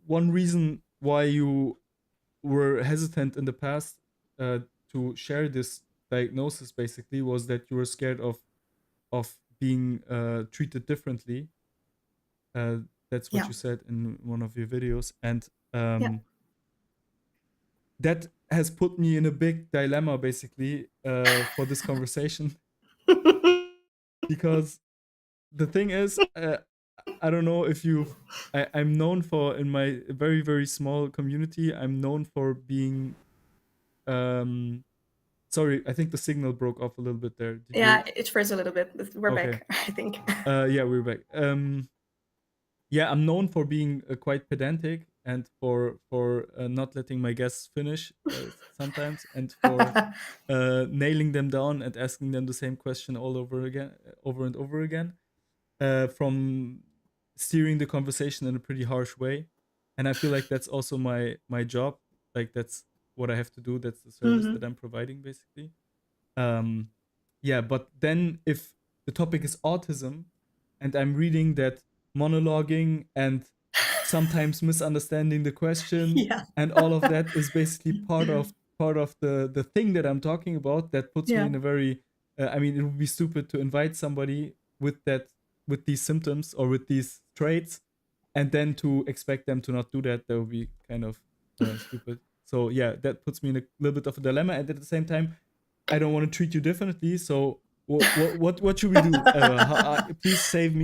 one reason why you were hesitant in the past to share this diagnosis basically was that you were scared of being treated differently. Uh, that's what Yeah. you said in one of your videos, and Yeah. that has put me in a big dilemma basically for this conversation because the thing is, I don't know if you've. I'm known for in my very very small community. I'm known for being. Um, sorry, I think the signal broke off a little bit there. Did Yeah, you? it froze a little bit, but we're Okay. back, I think. Yeah, we're back. Yeah, I'm known for being quite pedantic and for not letting my guests finish sometimes, and for nailing them down and asking them the same question all over again, over and over again. From steering the conversation in a pretty harsh way, and I feel like that's also my job. Like that's what I have to do. That's the service that Hmm. I'm providing, basically. um yeah, but then if the topic is autism and I'm reading that monologuing and sometimes misunderstanding the question Yeah. and all of that is basically part of the thing that I'm talking about, that puts me Yeah. in a very I mean, it would be stupid to invite somebody with that, with these symptoms or with these traits, and then to expect them to not do that. That would be kind of stupid. So yeah, that puts me in a little bit of a dilemma, and at the same time I don't want to treat you differently. So what should we do, Eva? Please save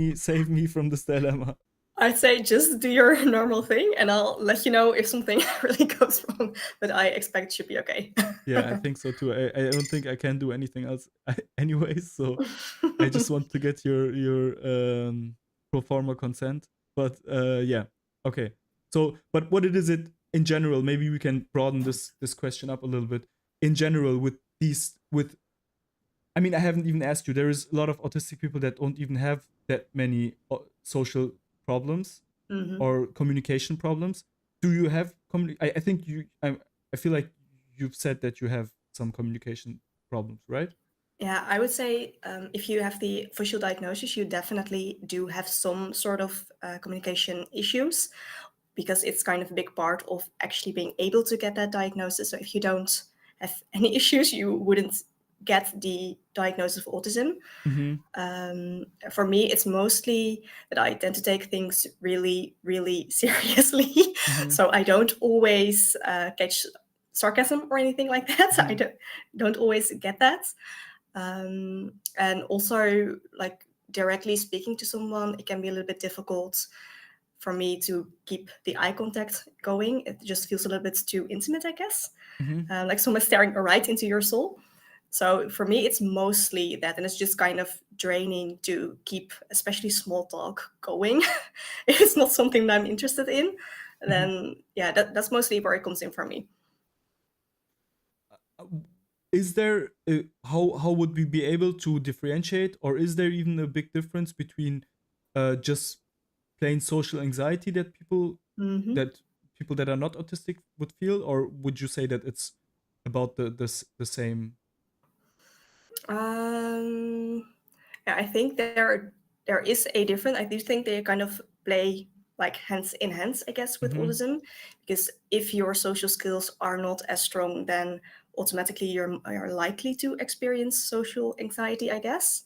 me from this dilemma. I'd say just do your normal thing, and I'll let you know if something really goes wrong. But I expect it should be okay. Yeah, I think so too. I don't think I can do anything else anyways. So I just want to get your pro forma consent. But yeah, okay. So, but what it is it in general? Maybe we can broaden this question up a little bit. In general, with these, with I mean, I haven't even asked you. There is a lot of autistic people that don't even have that many social problems Hmm. or communication problems. Do you have I think you. I feel like you've said that you have some communication problems, right? Yeah, I would say if you have the official diagnosis, you definitely do have some sort of communication issues because it's kind of a big part of actually being able to get that diagnosis. So if you don't have any issues, you wouldn't get the diagnosis of autism. Mm-hmm. For me, it's mostly that I tend to take things really, really seriously. Mm-hmm. So I don't always catch sarcasm or anything like that. So I Mm-hmm. don't always get that. And also, like directly speaking to someone, it can be a little bit difficult for me to keep the eye contact going. It just feels a little bit too intimate, I guess. Mm-hmm. Like someone staring right into your soul. So for me, it's mostly that, and it's just kind of draining to keep, especially small talk, going. If it's not something that I'm interested in, Mm-hmm. then yeah, that's mostly where it comes in for me. Uh, Is there how would we be able to differentiate, or is there even a big difference between just plain social anxiety that Hmm. that people that are not autistic would feel, or would you say that it's about the same? Um, yeah, I think there is a difference. I do think they kind of play like hands in hands, I guess, with Mm-hmm. autism, because if your social skills are not as strong, then automatically you're likely to experience social anxiety, I guess.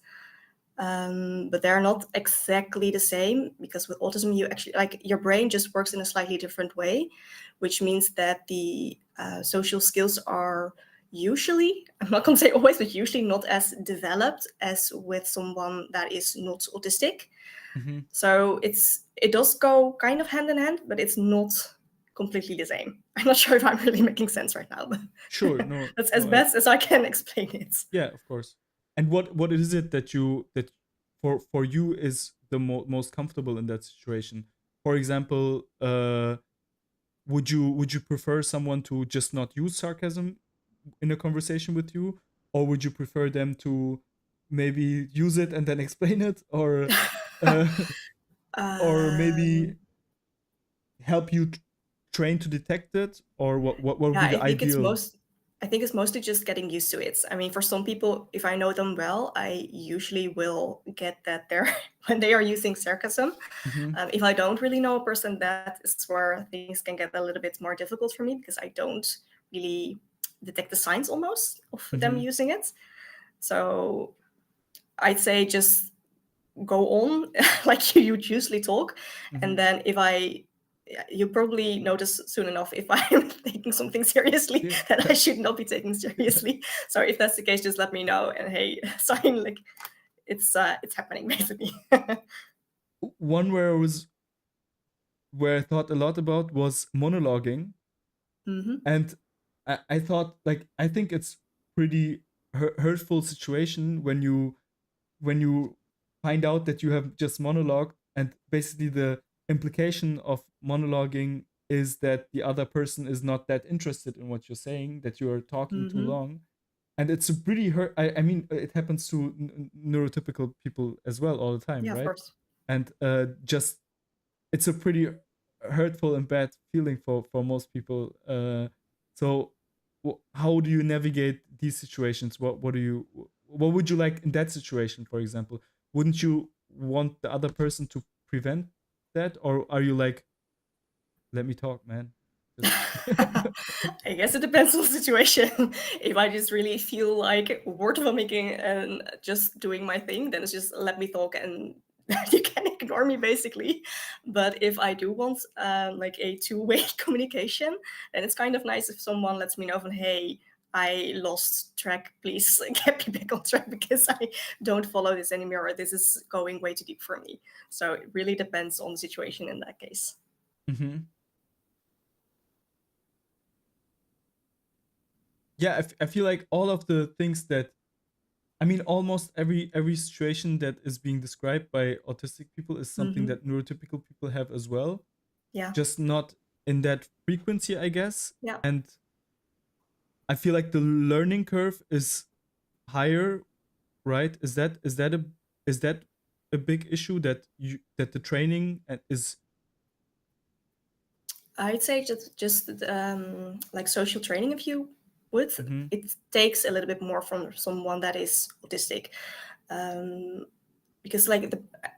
But they're not exactly the same because with autism, you actually like your brain just works in a slightly different way, which means that the social skills are usually, I'm not going to say always, but usually not as developed as with someone that is not autistic. Mm-hmm. So it does go kind of hand in hand, but it's not completely the same. I'm not sure if I'm really making sense right now, but Sure. No. that's as No. best as I can explain it. Yeah. Of course. And what is it that for you is the most comfortable in that situation? For example, would you prefer someone to just not use sarcasm in a conversation with you, or would you prefer them to maybe use it and then explain it, uh, or maybe Um, help you train to detect it, or what would yeah, be I the think it's ideal? I think it's mostly just getting used to it. I mean, for some people, if I know them well, I usually will get that they're when they are using sarcasm. Mm-hmm. If I don't really know a person, that is where things can get a little bit more difficult for me because I don't really detect the signs almost of them Mm-hmm. using it. So I'd say just go on like you usually talk, Mm-hmm. and then if I you probably notice soon enough if I'm taking something seriously Yeah. that I should not be taking seriously. So if that's the case, just let me know, and hey, sign like it's happening basically. One where I thought a lot about was monologuing, Hmm. and I thought like I think it's pretty hurtful situation when you find out that you have just monologued, and basically the implication of monologuing is that the other person is not that interested in what you're saying, that you're talking too Hmm. long. And it's a pretty hurt. I mean, it happens to neurotypical people as well all the time, Yeah, of right? course. And just it's a pretty hurtful and bad feeling for most people. So how do you navigate these situations? What would you like in that situation, for example? Wouldn't you want the other person to prevent that, or are you like, let me talk, man? Just I guess it depends on the situation. If I just really feel like word vomiting and just doing my thing, then it's just let me talk and you can ignore me basically. But if I do want like a two-way communication, then it's kind of nice if someone lets me know from hey, I lost track. Please get me back on track because I don't follow this anymore. Or this is going way too deep for me. So it really depends on the situation in that case. Mhm. Yeah, I feel like all of the things that I mean, almost every situation that is being described by autistic people is something Hmm. that neurotypical people have as well, Yeah. just not in that frequency, I guess. Yeah. And I feel like the learning curve is higher, right? Is that a big issue that the training is? I'd say just like social training, if you would, Mm-hmm. it takes a little bit more from someone that is autistic, um, because I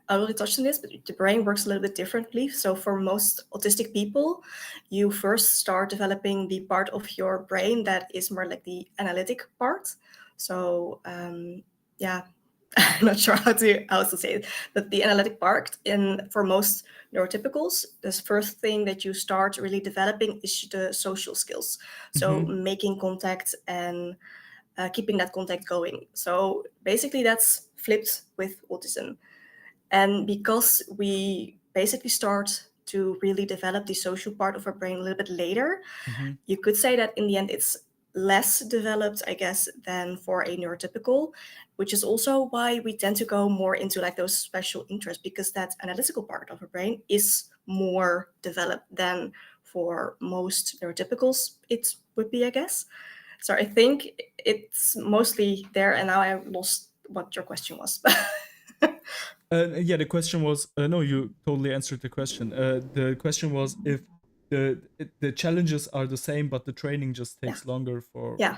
already touched on this, but the brain works a little bit differently. So for most autistic people, you first start developing the part of your brain that is more like the analytic part. So yeah, I'm not sure how to say it, but the analytic part in for most neurotypicals, the first thing that you start really developing is the social skills. So Mm-hmm. making contact and keeping that contact going. So basically, that's flipped with autism, and because we basically start to really develop the social part of our brain a little bit later, Mm-hmm. you could say that in the end it's less developed, I guess, than for a neurotypical, which is also why we tend to go more into like those special interests because that analytical part of our brain is more developed than for most neurotypicals it would be, I guess. So I think it's mostly there, and now I lost what your question was. Yeah, the question was no, you totally answered the question. The question was if the challenges are the same, but the training just Yeah, takes longer for yeah.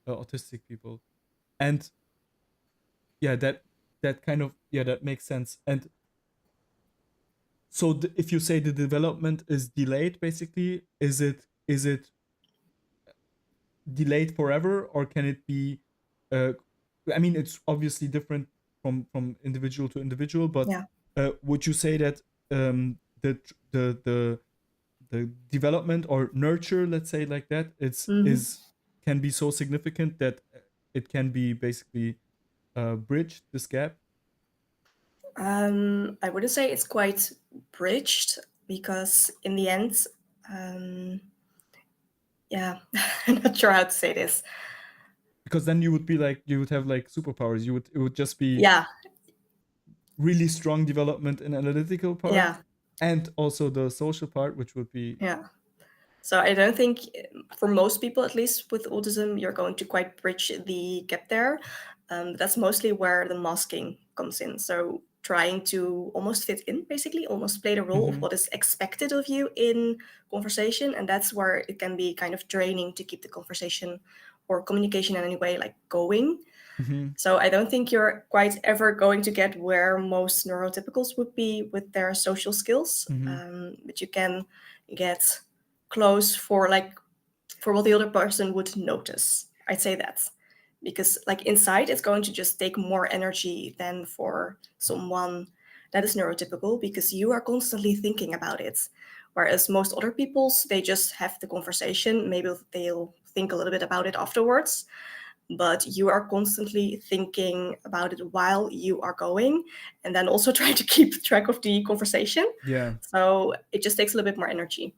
autistic people. And yeah, that kind of yeah, that makes sense. And so if you say the development is delayed, basically, is it delayed forever, or can it be? Uh, I mean, it's obviously different from individual to individual, but Yeah. would you say that the development or nurture, let's say like that, it's Hmm. is can be so significant that it can be basically bridge this gap? I wouldn't say it's quite bridged because in the end, um, yeah, I'm not sure how to say this. Because then you would be like you would have like superpowers. It would just be Yeah, really strong development in analytical part yeah, and also the social part, which would be yeah. So I don't think, for most people at least with autism, you're going to quite bridge the gap there. That's mostly where the masking comes in. So trying to almost fit in, basically, almost play the role of Mm-hmm. what is expected of you in conversation. And that's where it can be kind of draining to keep the conversation or communication in any way like going. Mm-hmm. So I don't think you're quite ever going to get where most neurotypicals would be with their social skills. Mm-hmm. But you can get close for what the other person would notice. I'd say that. Because like inside it's going to just take more energy than for someone that is neurotypical, because you are constantly thinking about it. Whereas most other people's, they just have the conversation, maybe they'll think a little bit about it afterwards, but you are constantly thinking about it while you are going, and then also trying to keep track of the conversation. Yeah. So it just takes a little bit more energy.